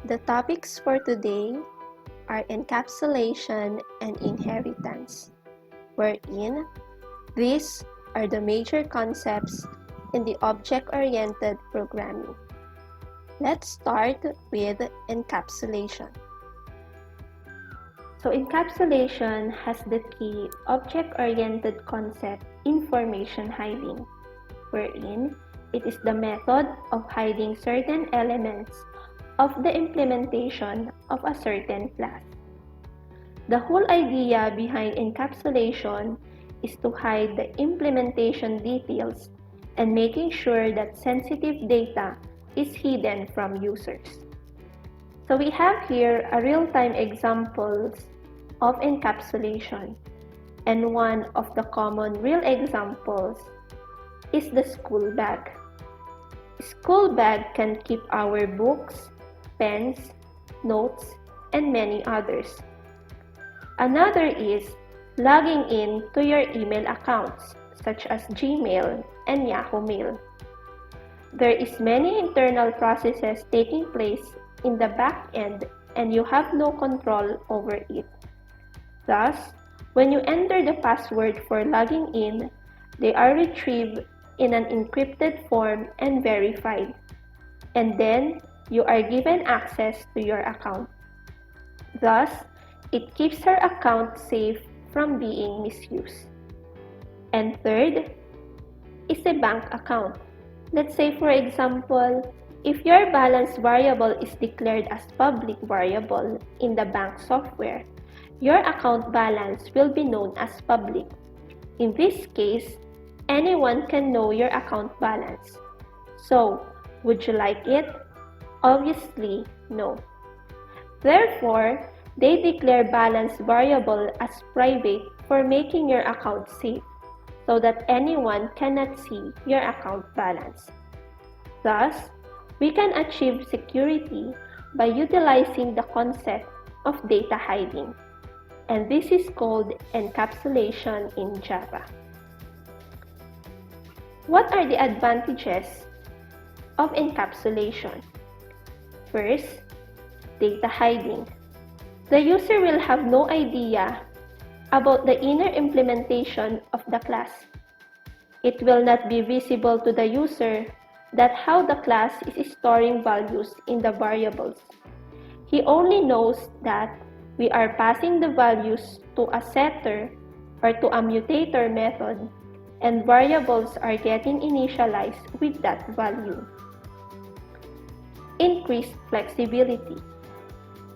The topics for today are encapsulation and inheritance, wherein these are the major concepts in the object-oriented programming. Let's start with encapsulation. So encapsulation has the key object-oriented concept information hiding, wherein it is the method of hiding certain elements of the implementation of a certain class. The whole idea behind encapsulation is to hide the implementation details and making sure that sensitive data is hidden from users. So we have here a real-time examples of encapsulation, and one of the common real examples is the school bag. School bag can keep our books, pens, notes, and many others. Another is logging in to your email accounts such as Gmail and Yahoo Mail. There is many internal processes taking place in the back end and you have no control over it. Thus, when you enter the password for logging in, they are retrieved in an encrypted form and verified. And then, you are given access to your account. Thus, it keeps your account safe from being misused. And third is a bank account. Let's say, for example, if your balance variable is declared as public variable in the bank software, your account balance will be known as public. In this case, anyone can know your account balance. So, would you like it? Obviously, no. Therefore, they declare balance variable as private for making your account safe, so that anyone cannot see your account balance. Thus, we can achieve security by utilizing the concept of data hiding, and this is called encapsulation in Java. What are the advantages of encapsulation? First, data hiding. The user will have no idea about the inner implementation of the class. It will not be visible to the user that how the class is storing values in the variables. He only knows that we are passing the values to a setter or to a mutator method, and variables are getting initialized with that value. Increased flexibility.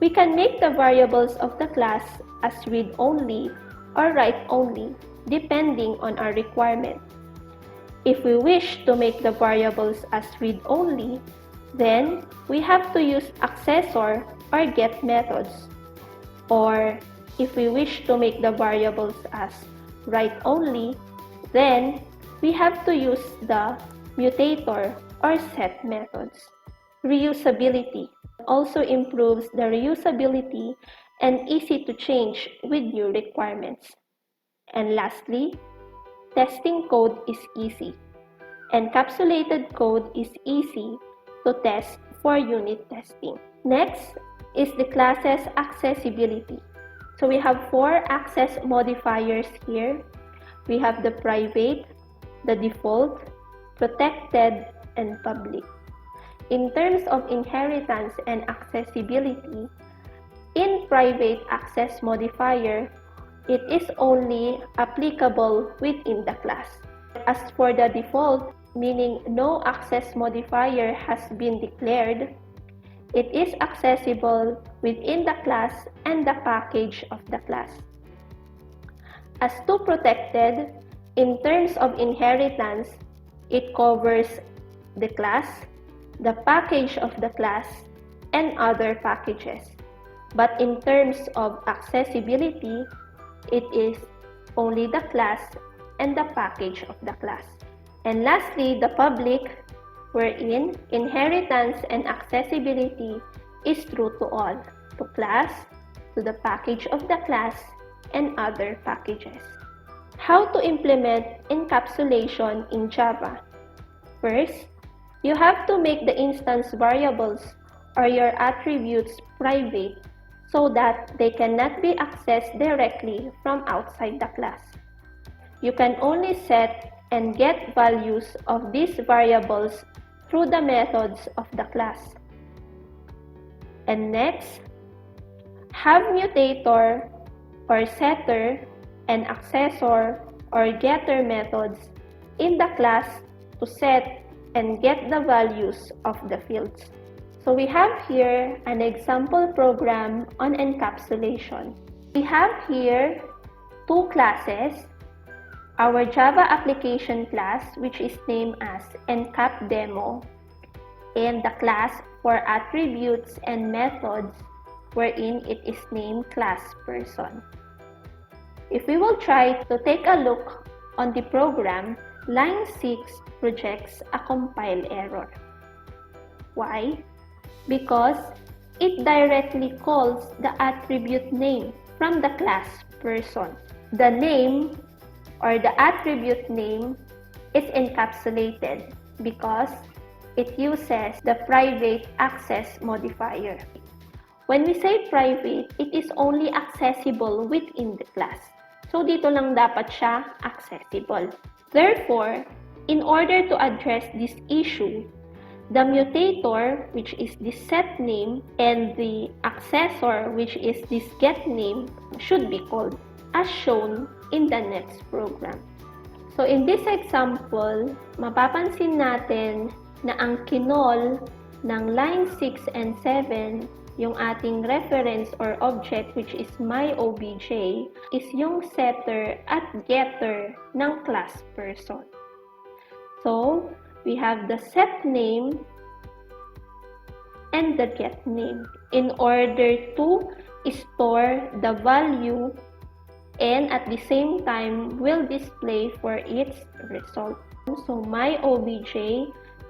We can make the variables of the class as read-only or write-only depending on our requirement. If we wish to make the variables as read-only, then we have to use accessor or get methods. Or if we wish to make the variables as write-only, then we have to use the mutator or set methods. Reusability also improves the reusability and easy to change with new requirements. And lastly, testing code is easy. Encapsulated code is easy to test for unit testing. Next is the class's accessibility. So we have 4 access modifiers here. We have the private, the default, protected, and public. In terms of inheritance and accessibility, in private access modifier, it is only applicable within the class. As for the default, meaning no access modifier has been declared, it is accessible within the class and the package of the class. As to protected, in terms of inheritance, it covers the class, the package of the class, and other packages. But in terms of accessibility, it is only the class and the package of the class. And lastly, the public, wherein inheritance and accessibility is true to all, to class, to the package of the class, and other packages. How to implement encapsulation in Java? First, you have to make the instance variables or your attributes private so that they cannot be accessed directly from outside the class. You can only set and get values of these variables through the methods of the class. And next, have mutator or setter and accessor or getter methods in the class to set and get the values of the fields. So we have here an example program on encapsulation. We have here two classes. Our Java application class, which is named as EncapDemo, and the class for attributes and methods, wherein it is named class Pearson. If we will try to take a look on the program, line 6 projects a compile error. Why? Because it directly calls the attribute name from the class Pearson. The name or the attribute name is encapsulated because it uses the private access modifier. When we say private, it is only accessible within the class. So dito lang dapat siya accessible. Therefore, in order to address this issue, the mutator, which is the set name, and the accessor, which is this get name, should be called as shown in the next program. So in this example, mapapansin natin na ang kinol ng line 6 and 7, yung ating reference or object which is myObj, is yung setter at getter ng class Pearson. So we have the set name and the get name in order to store the value and at the same time will display for its result. So myObj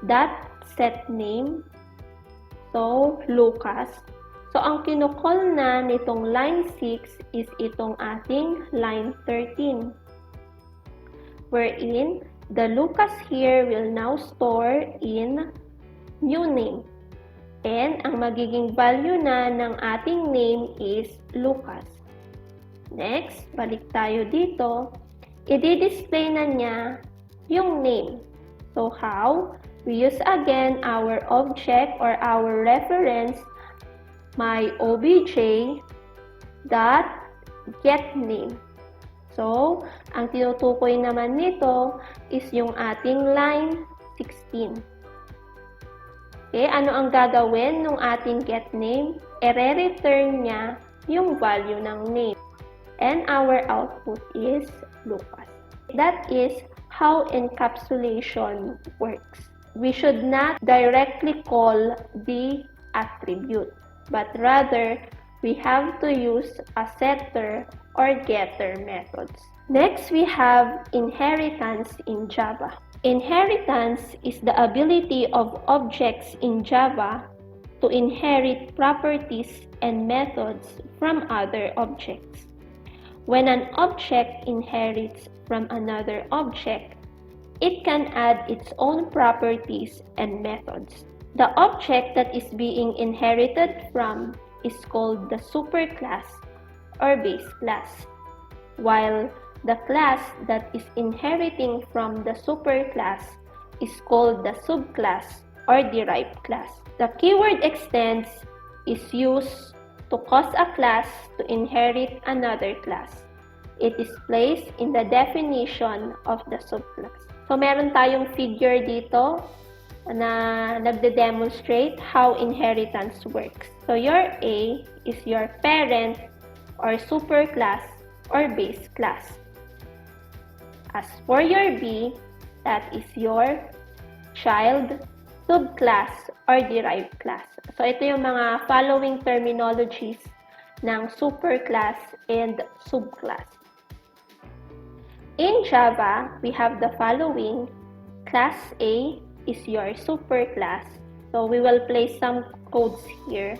dot set name, so Lucas. So ang kinukol na nitong line 6 is itong ating line 13, wherein the Lucas here will now store in new name. And ang magiging value na ng ating name is Lucas. Next, balik tayo dito. I-display na niya yung name. So how? We use again our object or our reference myObj dot get name. So, ang tinutukoy naman nito is yung ating line 16. Okay, ano ang gagawin ng ating get name? I-return niya yung value ng name. And our output is Lucas. That is how encapsulation works. We should not directly call the attribute, but rather we have to use a setter or getter methods. Next, we have inheritance in Java. Inheritance is the ability of objects in Java to inherit properties and methods from other objects. When an object inherits from another object, it can add its own properties and methods. The object that is being inherited from is called the superclass or base class, while the class that is inheriting from the superclass is called the subclass or derived class. The keyword extends is used to cause a class to inherit another class. It is placed in the definition of the subclass. So meron tayong figure dito na nagde-demonstrate how inheritance works. So your A is your parent or superclass or base class. As for your B, that is your child, subclass, or derived class. So ito yung mga following terminologies ng superclass and subclass. In Java, we have the following. Class A is your superclass. So we will place some codes here.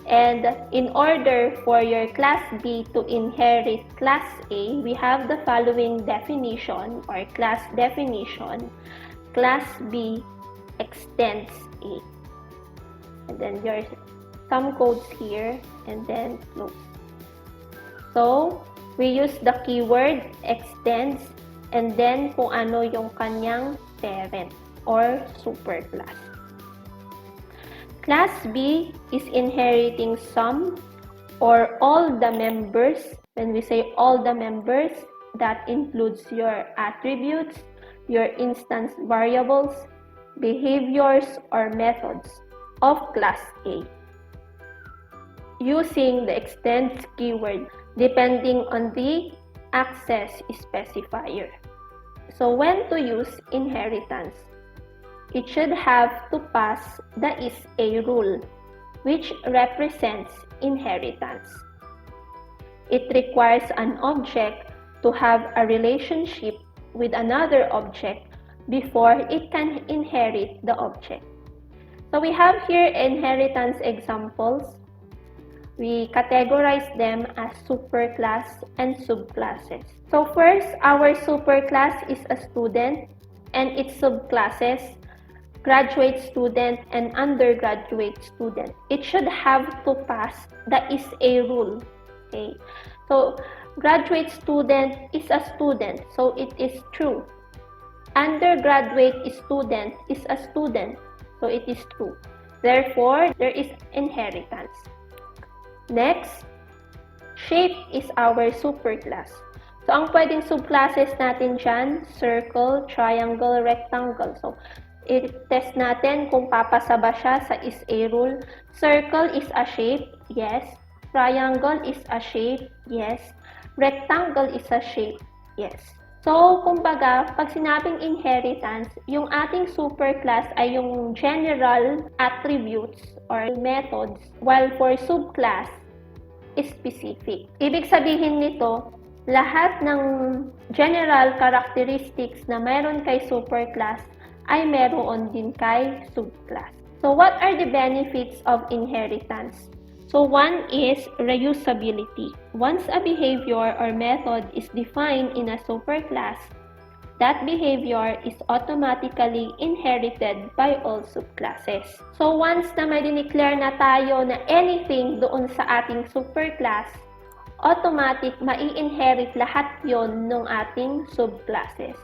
And in order for your class B to inherit class A, we have the following definition or class definition. Class B extends A. and then there's some codes here, and then close. So, we use the keyword extends, and then kung ano yung kanyang parent or superclass. Class B is inheriting some or all the members. When we say all the members, that includes your attributes, your instance variables, behaviors, or methods of class A, using the extends keyword depending on the access specifier. So when to use inheritance? It should have to pass the is a rule, which represents inheritance. It requires an object to have a relationship with another object before it can inherit the object. So we have here inheritance examples. We categorize them as superclass and subclasses. So first, our superclass is a student and its subclasses, graduate student and undergraduate student. It should have to pass the is a rule. Okay, so graduate student is a student, so it is true. Undergraduate student is a student, so it is true. Therefore, there is inheritance. Next, shape is our superclass. So, ang pwedeng subclasses natin dyan, circle, triangle, rectangle. So, i-test natin kung papasa ba siya sa is a rule. Circle is a shape, yes. Triangle is a shape, yes. Rectangle is a shape, yes. So, kumbaga, pag sinabing inheritance, yung ating superclass ay yung general attributes or methods, while for subclass, is specific. Ibig sabihin nito, lahat ng general characteristics na meron kay superclass ay meron din kay subclass. So, what are the benefits of inheritance? So, one is reusability. Once a behavior or method is defined in a superclass, that behavior is automatically inherited by all subclasses. So, once na may dineclare na tayo na anything doon sa ating superclass, automatic mai-inherit lahat yon ng ating subclasses.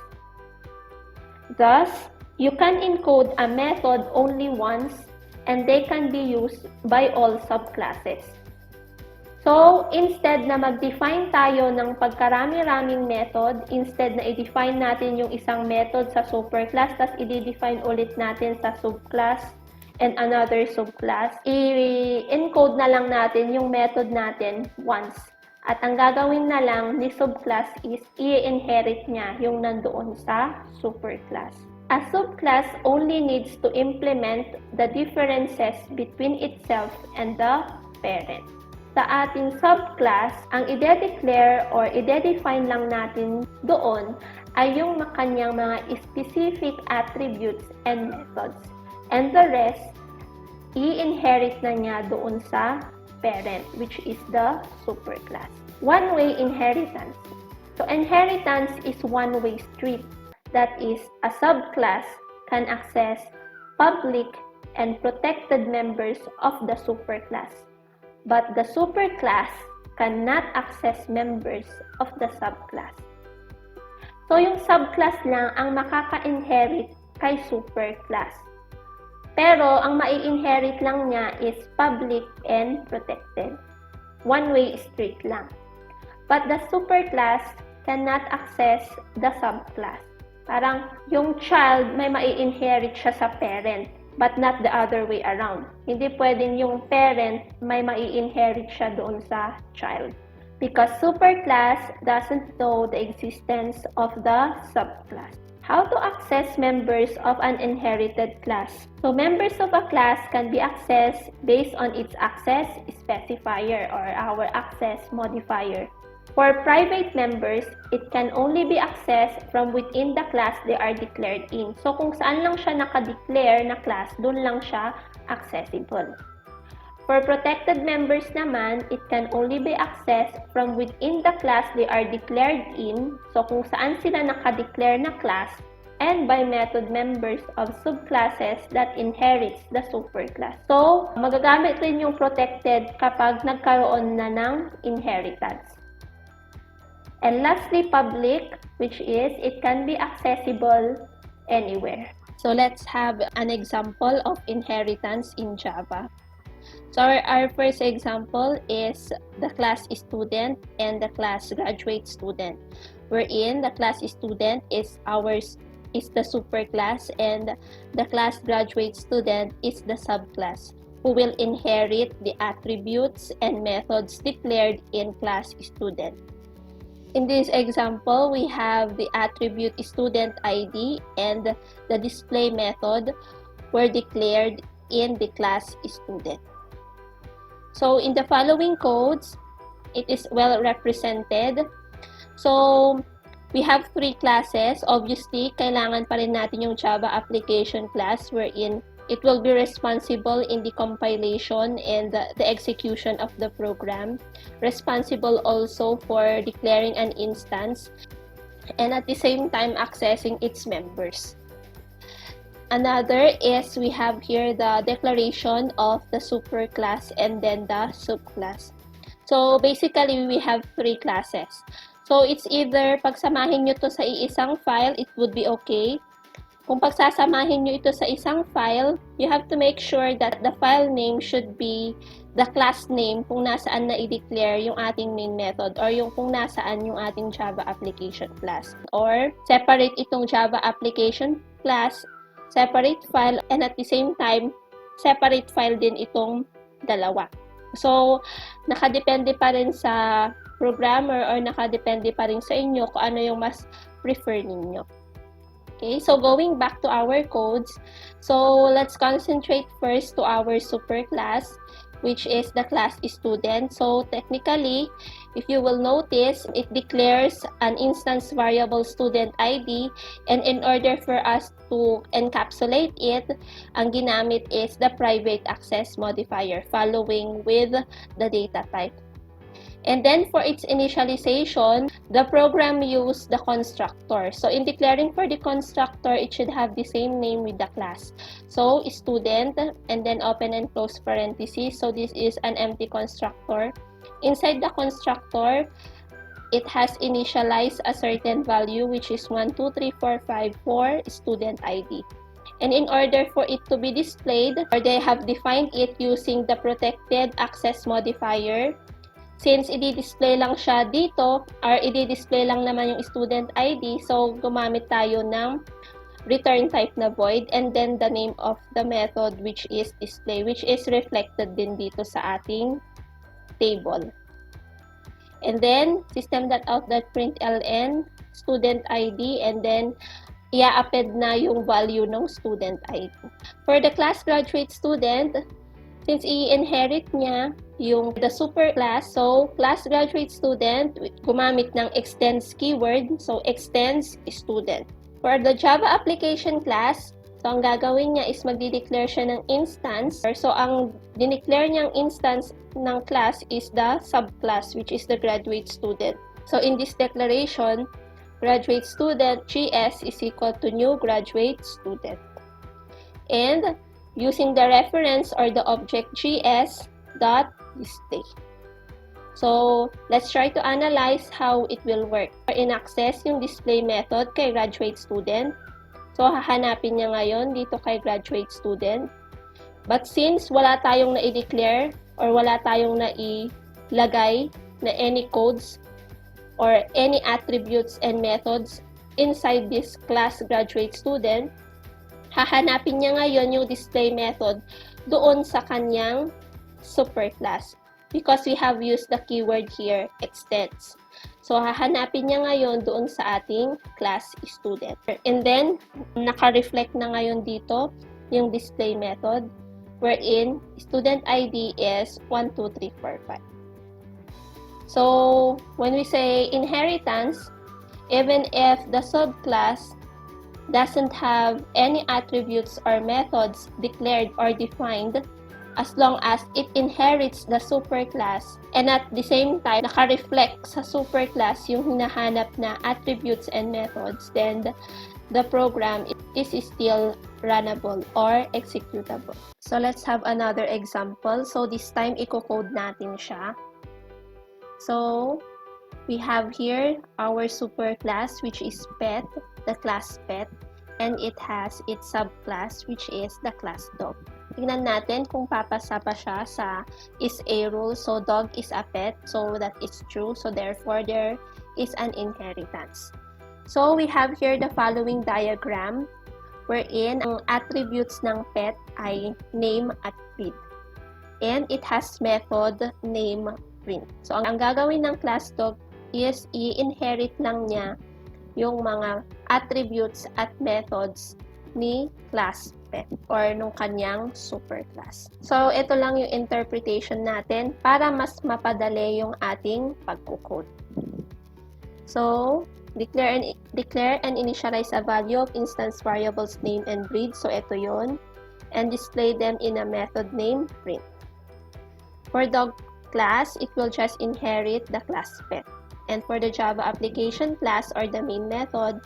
Thus, you can encode a method only once and they can be used by all subclasses. So, instead na mag-define tayo ng pagkarami-raming method, instead na i-define natin yung isang method sa superclass, tas i-define ulit natin sa subclass and another subclass, i-encode na lang natin yung method natin once. At ang gagawin na lang ni subclass is i-inherit niya yung nandoon sa superclass. A subclass only needs to implement the differences between itself and the parent. Sa ating subclass, ang ide-declare or ide-define lang natin doon ay yung kanyang mga specific attributes and methods. And the rest, i-inherit na niya doon sa parent, which is the superclass. One-way inheritance. So, inheritance is one-way street. That is, a subclass can access public and protected members of the superclass. But the superclass cannot access members of the subclass. So, yung subclass lang ang makaka-inherit kay superclass. Pero, ang mai-inherit lang niya is public and protected. One-way street lang. But the superclass cannot access the subclass. Parang, yung child may mai-inherit siya sa parent, but not the other way around. Hindi pwedeng yung parent may mai-inherit siya doon sa child. Because superclass doesn't know the existence of the subclass. How to access members of an inherited class? So, members of a class can be accessed based on its access specifier or our access modifier. For private members, it can only be accessed from within the class they are declared in. So, kung saan lang siya naka-declare na class, doon lang siya accessible. For protected members naman, it can only be accessed from within the class they are declared in. So, kung saan sila naka-declare na class, and by method members of subclasses that inherits the superclass. So, magagamit rin yung protected kapag nagkaroon na ng inheritance. And lastly, public, which is it can be accessible anywhere. So, let's have an example of inheritance in Java. So, our first example is the class student and the class graduate student, wherein the class student is the superclass and the class graduate student is the subclass, who will inherit the attributes and methods declared in class student. In this example, we have the attribute student ID and the display method were declared in the class student. So, in the following codes, it is well represented. So, we have three classes. Obviously, kailangan pa rin natin yung Java application class wherein it will be responsible in the compilation and the execution of the program. Responsible also for declaring an instance and at the same time accessing its members. Another is we have here the declaration of the superclass and then the subclass. So basically, we have three classes. So it's either pagsamahin nyo to sa iisang file, it would be okay. Kung pagsasamahin nyo ito sa isang file, you have to make sure that the file name should be the class name kung nasaan na i-declare yung ating main method or yung kung nasaan yung ating Java application class. Or separate itong Java application class, separate file, and at the same time, separate file din itong dalawa. So, nakadepende pa rin sa programmer or nakadepende pa rin sa inyo kung ano yung mas prefer ninyo. Okay, so going back to our codes, so let's concentrate first to our superclass, which is the class student. So technically, if you will notice, it declares an instance variable student ID, and in order for us to encapsulate it, ang ginamit is the private access modifier following with the data type. And then for its initialization, the program used the constructor. So in declaring for the constructor, it should have the same name with the class. So student, and then open and close parentheses. So this is an empty constructor. Inside the constructor, it has initialized a certain value, which is 123454 student ID. And in order for it to be displayed, or they have defined it using the protected access modifier. Since i-display lang siya dito, or i-display lang naman yung student ID, so gumamit tayo ng return type na void, and then the name of the method which is display, which is reflected din dito sa ating table. And then, system.out.println, student ID, and then i-append na yung value ng student ID. For the class graduate student, since i-inherit niya yung the superclass, so class graduate student, gumamit ng extends keyword, so extends student. For the Java application class, so ang gagawin niya is magdi-declare siya ng instance. So ang dineclare niyang instance ng class is the subclass, which is the graduate student. So in this declaration, graduate student GS is equal to new graduate student. And using the reference or the object GS dot display. So, let's try to analyze how it will work. In-access yung display method kay graduate student. So, hahanapin niya ngayon dito kay graduate student. But since wala tayong na-declare or wala tayong na-ilagay na any codes or any attributes and methods inside this class graduate student, hahanapin niya ngayon yung display method doon sa kanyang superclass because we have used the keyword here, extends. So, hahanapin niya ngayon doon sa ating class student. And then, naka-reflect na ngayon dito yung display method wherein student ID is 12345. So, when we say inheritance, even if the subclass doesn't have any attributes or methods declared or defined, as long as it inherits the superclass and at the same time naka-reflect sa superclass yung hinahanap na attributes and methods, then the program is still runnable or executable. So let's have another example. So this time i-code natin siya. So we have here our superclass, which is pet, the class pet, and it has its subclass, which is the class dog. Tingnan natin kung papasa pa siya sa is a rule. So dog is a pet, so that is true. So therefore there is an inheritance. So we have here the following diagram wherein ang attributes ng pet ay name at breed. And it has method name print. So ang gagawin ng class dog is i-inherit lang niya yung mga attributes at methods ni class pet or nung kanyang superclass. So, ito lang yung interpretation natin para mas mapadali yung ating pagkukode. So, declare and initialize a value of instance variables name and breed. So, ito yun. And display them in a method name print. For dog class, it will just inherit the class pet. And for the Java application class or the main method,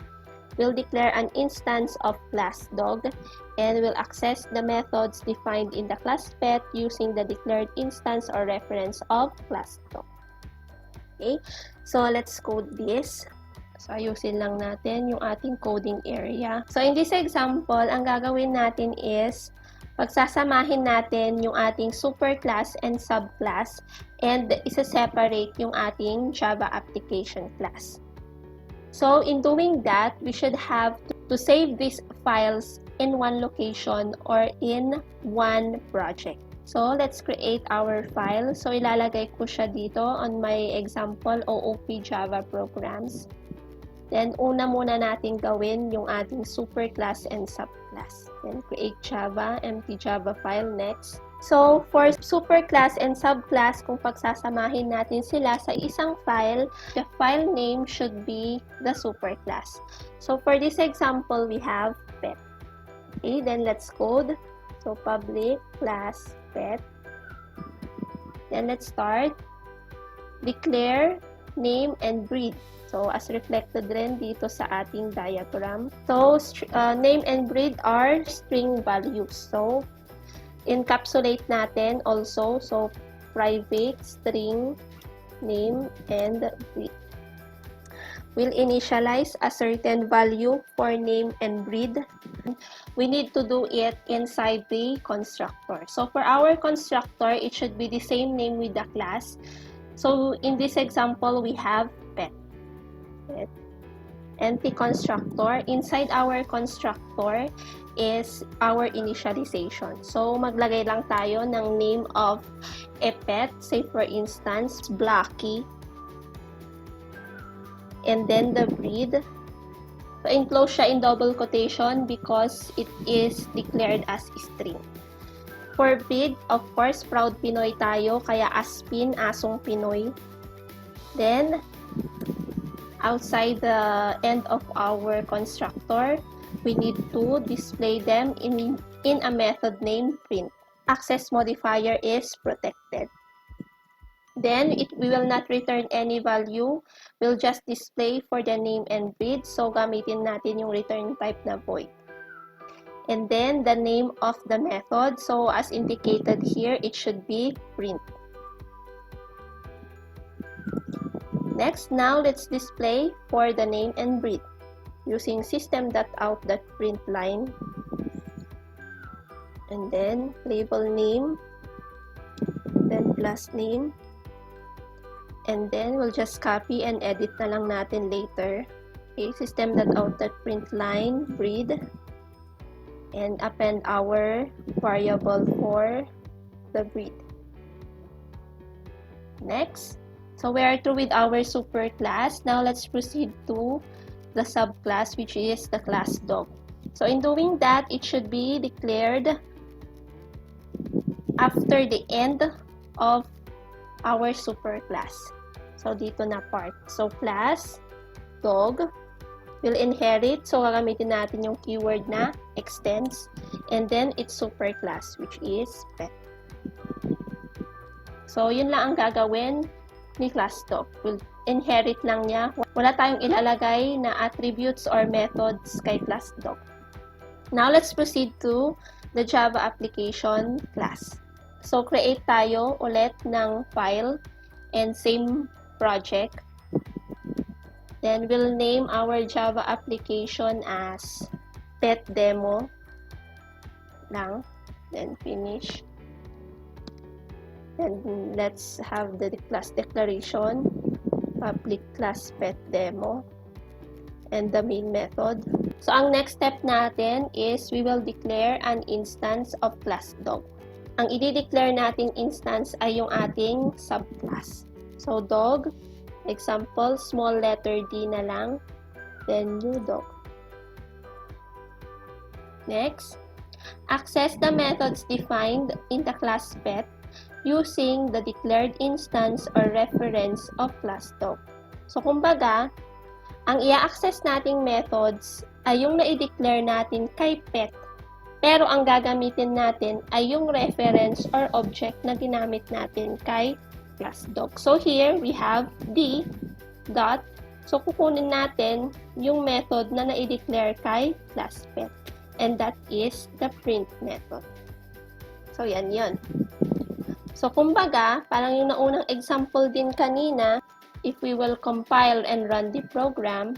we'll declare an instance of class dog and will access the methods defined in the class pet using the declared instance or reference of class dog. Okay, so let's code this. So ayusin lang natin yung ating coding area. So in this example, ang gagawin natin is pagsasamahin natin yung ating superclass and subclass and isa-separate yung ating Java application class. So, in doing that, we should have to save these files in one location or in one project. So, let's create our file. So, ilalagay ko siya dito on my example OOP Java programs. Then, una muna natin gawin yung ating superclass and subclass. Then, create Java, empty Java file next. So, for superclass and subclass, kung pagsasamahin natin sila sa isang file, the file name should be the superclass. So, for this example, we have pet. Okay, then let's code. So, public class pet. Then, let's start. Declare name and breed. So, as reflected rin dito sa ating diagram. So, name and breed are string values. So, encapsulate natin also. So, private string name and breed. We'll initialize a certain value for name and breed. We need to do it inside the constructor. So, for our constructor, it should be the same name with the class. So, in this example, we have pet. Empty constructor. Inside our constructor is our initialization. So, maglagay lang tayo ng name of a pet. Say, for instance, Blocky. And then the breed. So, enclose siya in double quotation because it is declared as string. For breed, of course, proud Pinoy tayo, kaya Aspin, asong Pinoy. Then, outside the end of our constructor, we need to display them in a method named print. Access modifier is protected. Then, we will not return any value. We'll just display for the name and breed. So, gamitin natin yung return type na void. And then, the name of the method. So, as indicated here, it should be print. Next, now let's display for the name and breed using system.out.println and then label name, then plus name, and then we'll just copy and edit na lang natin later. Okay, system.out.println breed and append our variable for the breed. Next. So, we are through with our superclass. Now, let's proceed to the subclass, which is the class dog. So, in doing that, it should be declared after the end of our superclass. So, dito na part. So, class dog will inherit. So, gagamitin natin yung keyword na extends. And then, it's superclass, which is pet. So, yun lang ang gagawin ni class dog. Will inherit lang niya. Wala tayong ilalagay na attributes or methods kay class dog. Now, let's proceed to the Java application class. So, create tayo ulit ng file and same project. Then, we'll name our Java application as pet demo lang. Then, finish. Then, let's have the class declaration, public class pet demo, and the main method. So, ang next step natin is we will declare an instance of class dog. Ang i-declare nating instance ay yung ating subclass. So, dog, example, small letter D na lang, then new dog. Next, access the methods defined in the class pet using the declared instance or reference of class dog. So, kumbaga, ang i-access nating methods ay yung na-declare natin kay pet, pero ang gagamitin natin ay yung reference or object na ginamit natin kay class dog. So, here we have D dot. So, kukunin natin yung method na na-declare kay class pet, and that is the print method. So, yan yun. So, kumbaga, parang yung naunang example din kanina, if we will compile and run the program,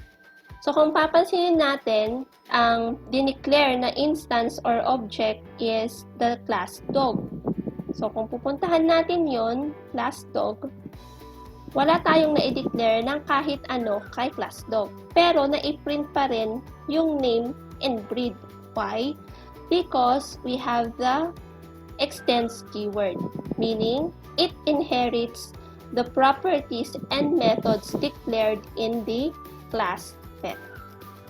so kung papansinin natin, ang dineclare na instance or object is the class dog. So, kung pupuntahan natin yon class dog, wala tayong na-declare ng kahit ano kay class dog. Pero, na-print pa rin yung name and breed. Why? Because we have the extends keyword, meaning it inherits the properties and methods declared in the class pet.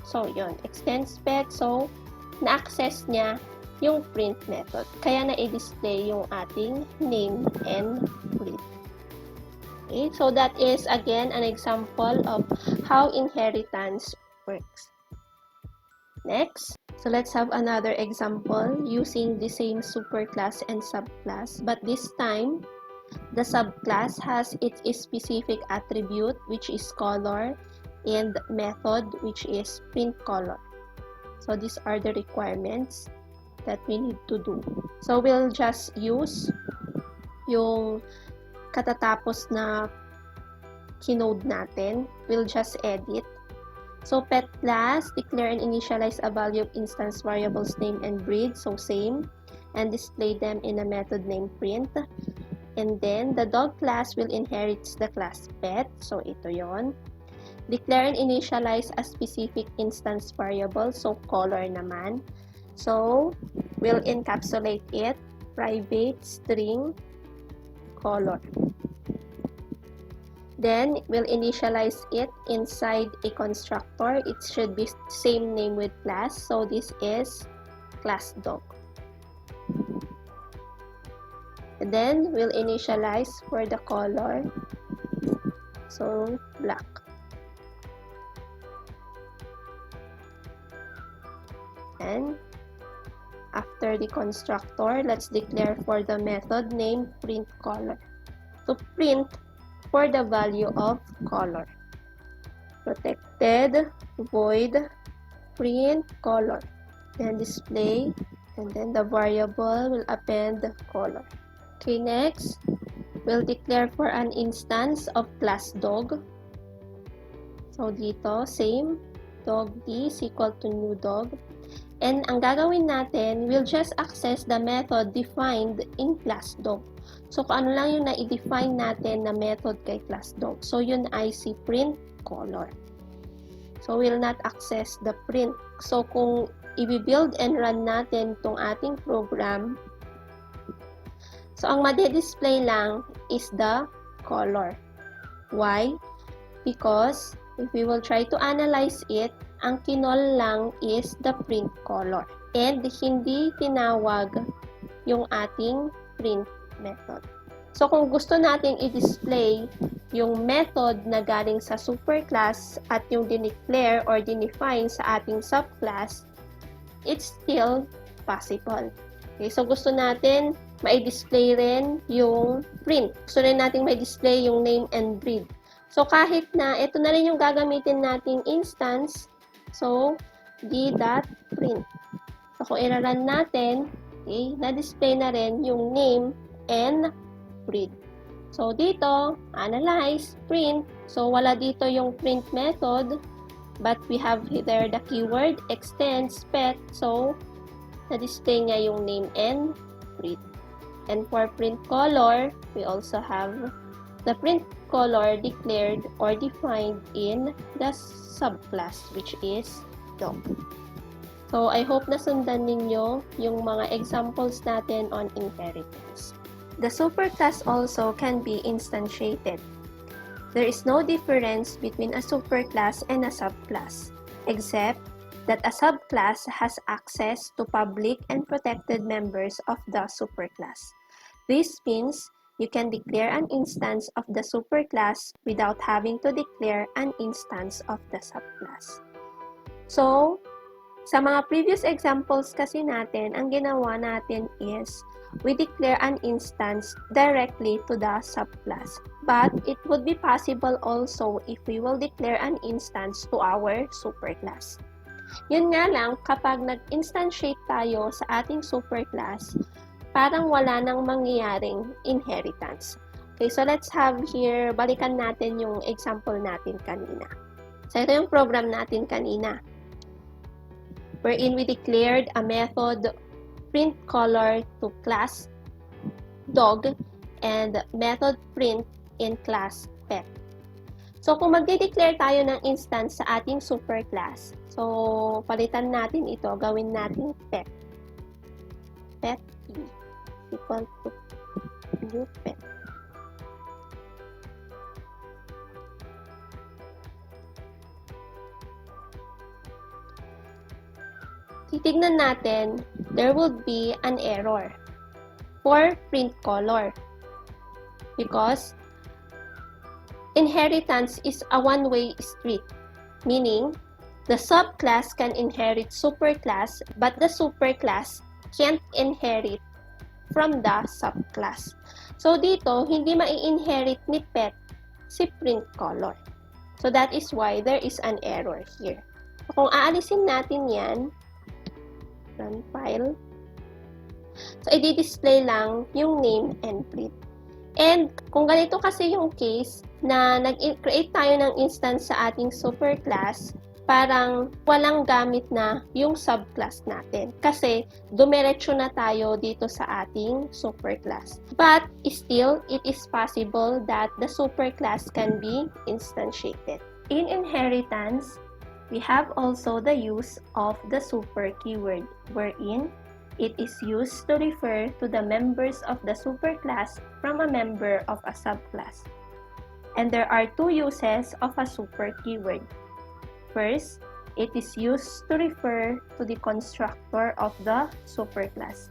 So, yun, extends pet. So, na-access niya yung print method. Kaya na-display yung ating name and breed. Okay, so that is again an example of how inheritance works. Next, so let's have another example using the same superclass and subclass, but this time the subclass has its specific attribute, which is color, and method, which is print color. So these are the requirements that we need to do. So we'll just use yung katatapos na kinode natin. We'll just edit. So, pet class, declare and initialize a value of instance variables name and breed. So, same. And display them in a method named print. And then, the dog class will inherit the class pet. So, ito yon. Declare and initialize a specific instance variable. So, color naman. So, we'll encapsulate it. Private string color. Then, we'll initialize it inside a constructor. It should be same name with class. So, this is class dog. And then, we'll initialize for the color. So, black. And, after the constructor, let's declare for the method name print color. To print for the value of color. Protected, void, print color. Then display, and then the variable will append the color. Okay, next, we'll declare for an instance of class dog. So dito, same, dog D is equal to new dog. And ang gagawin natin, we'll just access the method defined in class dog. So, kung ano lang yung na-define natin na method kay class dog. So, yun ay si print color. So, we'll not access the print. So, kung i-build and run natin itong ating program, so, ang madi-display lang is the color. Why? Because, if we will try to analyze it, ang kinol lang is the print color. And, hindi tinawag yung ating print method. So, kung gusto nating i-display yung method na galing sa superclass at yung dineclare or dinefine sa ating subclass, it's still possible. Okay, so gusto natin mai-display rin yung print. Gusto rin natin mai-display yung name and breed. So, kahit na ito na rin yung gagamitin nating instance, so, d.print. So, kung i-run natin, okay, na-display na rin yung name and breed. So, dito, analyze, print. So, wala dito yung print method, but we have there the keyword, extend, spec. So, na-display niya yung name and breed. And for print color, we also have the print color declared or defined in the subclass, which is dog. So, I hope nasundan ninyo yung mga examples natin on inheritance. The superclass also can be instantiated. There is no difference between a superclass and a subclass, except that a subclass has access to public and protected members of the superclass. This means you can declare an instance of the superclass without having to declare an instance of the subclass. So, sa mga previous examples kasi natin, ang ginawa natin is we declare an instance directly to the subclass. But it would be possible also if we will declare an instance to our superclass. Yun nga lang, kapag nag-instantiate tayo sa ating superclass, parang wala nang mangyayaring inheritance. Okay, so let's have here, balikan natin yung example natin kanina. So ito yung program natin kanina, wherein we declared a method print color to class dog and method print in class pet. So kung magde-declare tayo ng instance sa ating superclass, so palitan natin ito, gawin natin pet. Pet p equal to new pet. Titignan natin, there would be an error for print color because inheritance is a one-way street, meaning the subclass can inherit superclass, but the superclass can't inherit from the subclass. So dito, hindi mai-inherit ni pet si print color. So that is why there is an error here. So kung aalisin natin yan, run file, so i-display lang yung name and breed. And kung ganito kasi yung case na nag-create tayo ng instance sa ating superclass, parang walang gamit na yung subclass natin kasi dumiretso na tayo dito sa ating superclass. But still, it is possible that the superclass can be instantiated. In inheritance, we have also the use of the super keyword, wherein it is used to refer to the members of the superclass from a member of a subclass. And there are two uses of a super keyword. First, it is used to refer to the constructor of the superclass.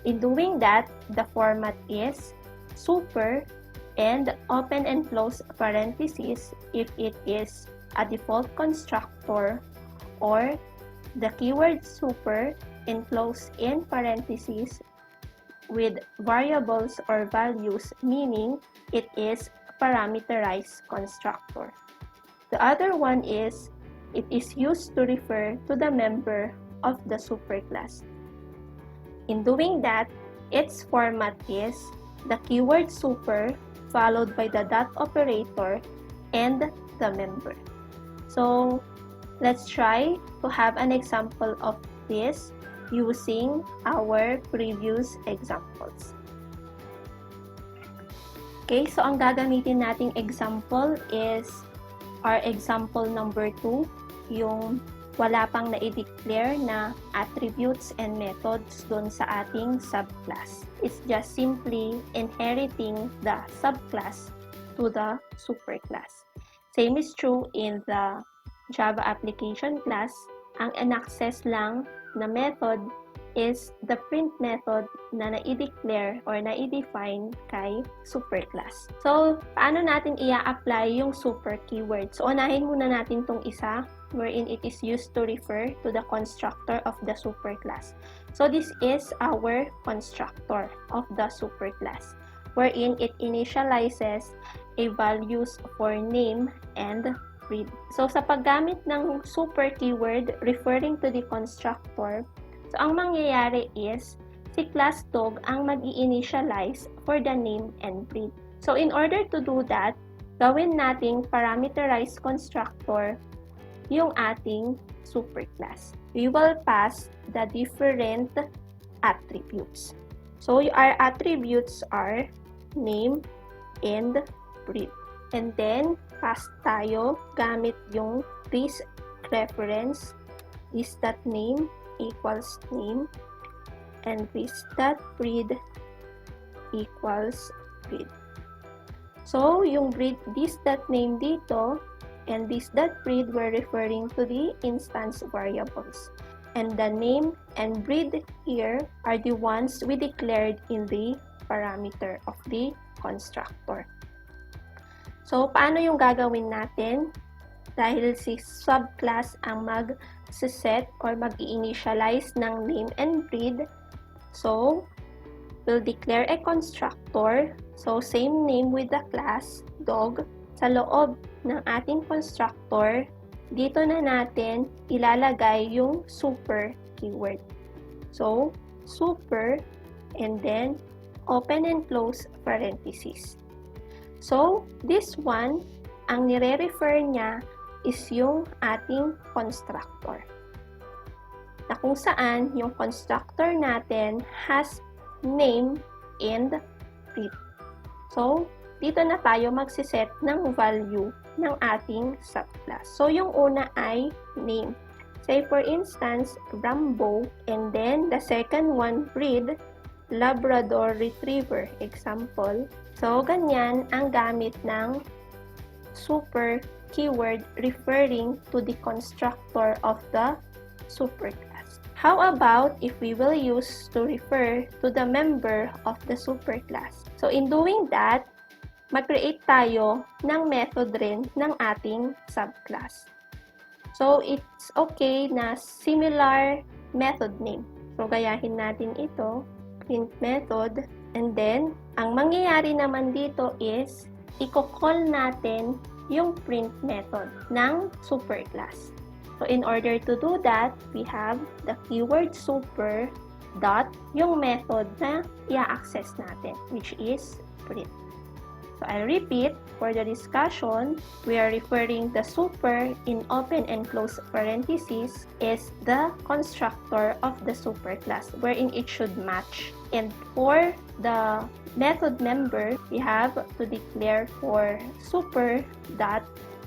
In doing that, the format is super and open and close parentheses if it is a default constructor, or the keyword super enclosed in parentheses with variables or values, meaning it is a parameterized constructor. The other one is it is used to refer to the member of the superclass. In doing that, its format is the keyword super followed by the dot operator and the member. So, let's try to have an example of this using our previous examples. Okay, so ang gagamitin nating example is our example number 2, yung wala pang na-declare na attributes and methods dun sa ating subclass. It's just simply inheriting the subclass to the superclass. Same is true in the Java application class. Ang in-access lang na method is the print method na na-declare or na-define kay superclass. So, paano natin i-apply yung super keyword? So, unahin muna natin tong isa. wherein it is used to refer to the constructor of the superclass. So this is our constructor of the superclass, wherein it initializes a values for name and breed. So sa paggamit ng super keyword referring to the constructor, so ang mangyayari is si class dog ang mag-i-initialize for the name and breed. So in order to do that, gawin nating parameterized constructor yung ating superclass. We will pass the different attributes. So our attributes are name and breed. And then pass tayo gamit yung this reference is that name equals name and this that breed equals breed. So, yung breed, this that name dito, and this that breed we're referring to the instance variables. And the name and breed here are the ones we declared in the parameter of the constructor. So, paano yung gagawin natin? Dahil si subclass ang mag-set or mag-i-initialize ng name and breed, so, we'll declare a constructor. So, same name with the class, dog. Sa loob ng ating constructor, dito na natin ilalagay yung super keyword. So, super, and then, open and close parentheses. So, this one, ang nire-refer niya is yung ating constructor. Na kung saan yung constructor natin has name and breed. So, dito na tayo magsiset ng value ng ating subclass. So, yung una ay name. Say for instance, Rambo, and then the second one, breed, Labrador Retriever. Example. So, ganyan ang gamit ng super keyword referring to the constructor of the superclass. How about if we will use to refer to the member of the superclass? So, in doing that, mag-create tayo ng method rin ng ating subclass. So, it's okay na similar method name. So, gayahin natin ito, print method, and then, ang mangyayari naman dito is, i-call natin yung print method ng superclass. So, in order to do that, we have the keyword super dot yung method na i-access natin, which is print. So, I'll repeat, for the discussion, we are referring the super in open and close parentheses is the constructor of the superclass, wherein it should match. And for the method member, we have to declare for super dot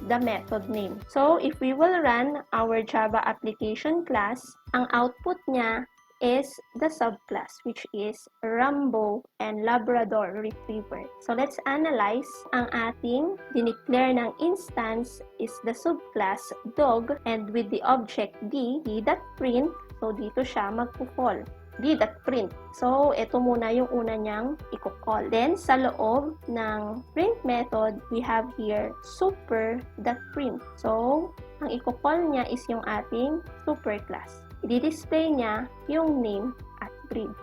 the method name. So, if we will run our Java application class, ang output niya is the subclass, which is Rambo and Labrador Retriever. So, let's analyze. Ang ating dineclare ng instance is the subclass dog, and with the object d.print, so dito siya magpo-fall. D.print. So, ito muna yung una niyang i-call. Then, sa loob ng print method, we have here super.print. So, ang i-call niya is yung ating superclass. I-display niya yung name at breed.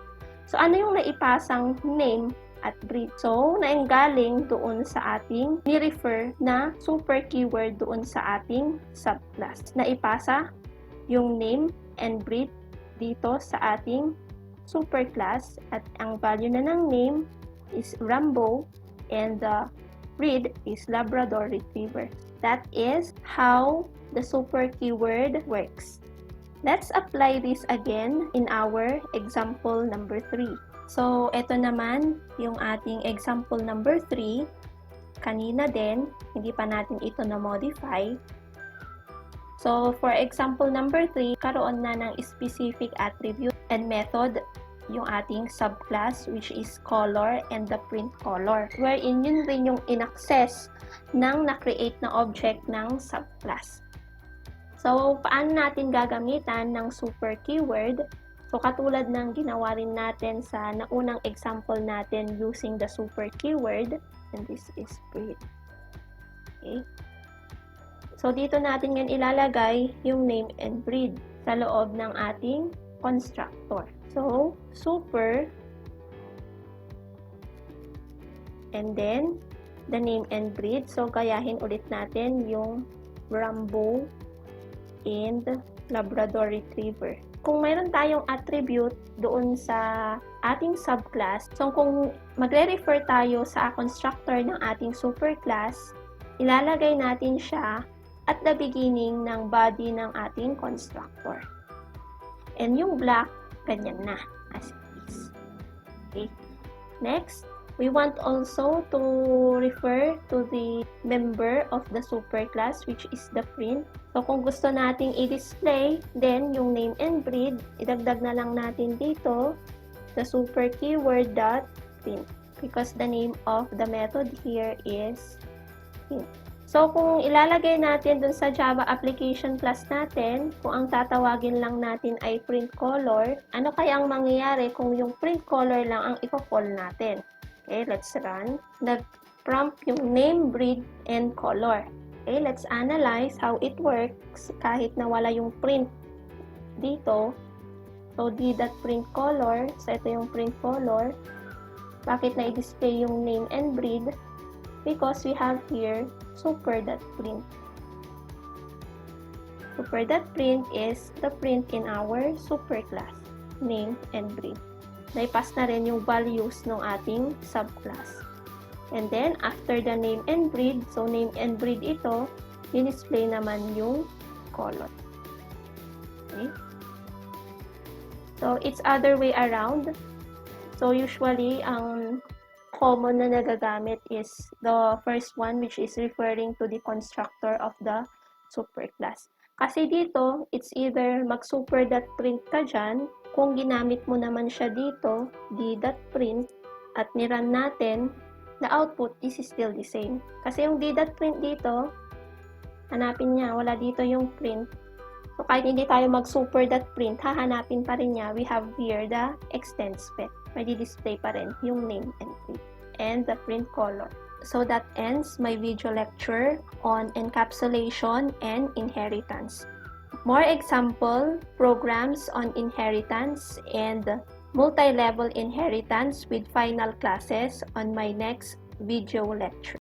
So, ano yung naipasang name at breed? So, naenggaling doon sa ating ni-refer na super keyword doon sa ating subclass. Naipasa yung name and breed dito sa ating superclass, at ang value na ng name is Rambo and the breed is Labrador Retriever. That is how the super keyword works. Let's apply this again in our example number 3. So, ito naman yung ating example number 3. Kanina din, hindi pa natin ito na-modify. So, for example number 3, karoon na ng specific attribute and method yung ating subclass, which is color and the print color, wherein yun rin yung in-access ng na-create na object ng subclass. So, paano natin gagamitan ng super keyword? So, katulad ng ginawa rin natin sa naunang example natin using the super keyword, and this is breed. Okay. So, dito natin ngayon ilalagay yung name and breed sa loob ng ating constructor. So, super, and then, the name and breed. So, gayahin ulit natin yung Rambo and Labrador Retriever. Kung mayroon tayong attribute doon sa ating subclass, so kung magre-refer tayo sa constructor ng ating superclass, ilalagay natin siya at the beginning ng body ng ating constructor. And yung black, ganyan na, as it is. Okay. Next, we want also to refer to the member of the superclass, which is the print. So, kung gusto nating i-display, then yung name and breed, idagdag na lang natin dito, the super keyword dot print, because the name of the method here is print. So, kung ilalagay natin dun sa Java application class natin, kung ang tatawagin lang natin ay print color, ano kaya ang mangyayari kung yung print color lang ang i-call natin? Okay, let's run. Nag-prompt yung name, breed, and color. Okay, let's analyze how it works kahit na wala yung print dito. So, d.print color. So, ito yung print color. Bakit na i-display yung name and breed? Because we have here super.print. Super.print is the print in our superclass, name and breed. Naipass na rin yung values ng ating subclass. And then, after the name and breed, so name and breed ito, i-display naman yung color. Okay? So, it's other way around. So, usually, ang common na nagagamit is the first one, which is referring to the constructor of the superclass. Kasi dito, it's either mag-super.print ka dyan, kung ginamit mo naman siya dito, d.print, at nirun natin, the output is still the same. Kasi yung d.print dito, hanapin niya, wala dito yung print. So, kahit hindi tayo mag-super.print, hahanapin pa rin niya, we have here the extend spec. May display pa rin yung name and breed and the print color. So that ends my video lecture on encapsulation and inheritance. More example programs on inheritance and multi-level inheritance with final classes on my next video lecture.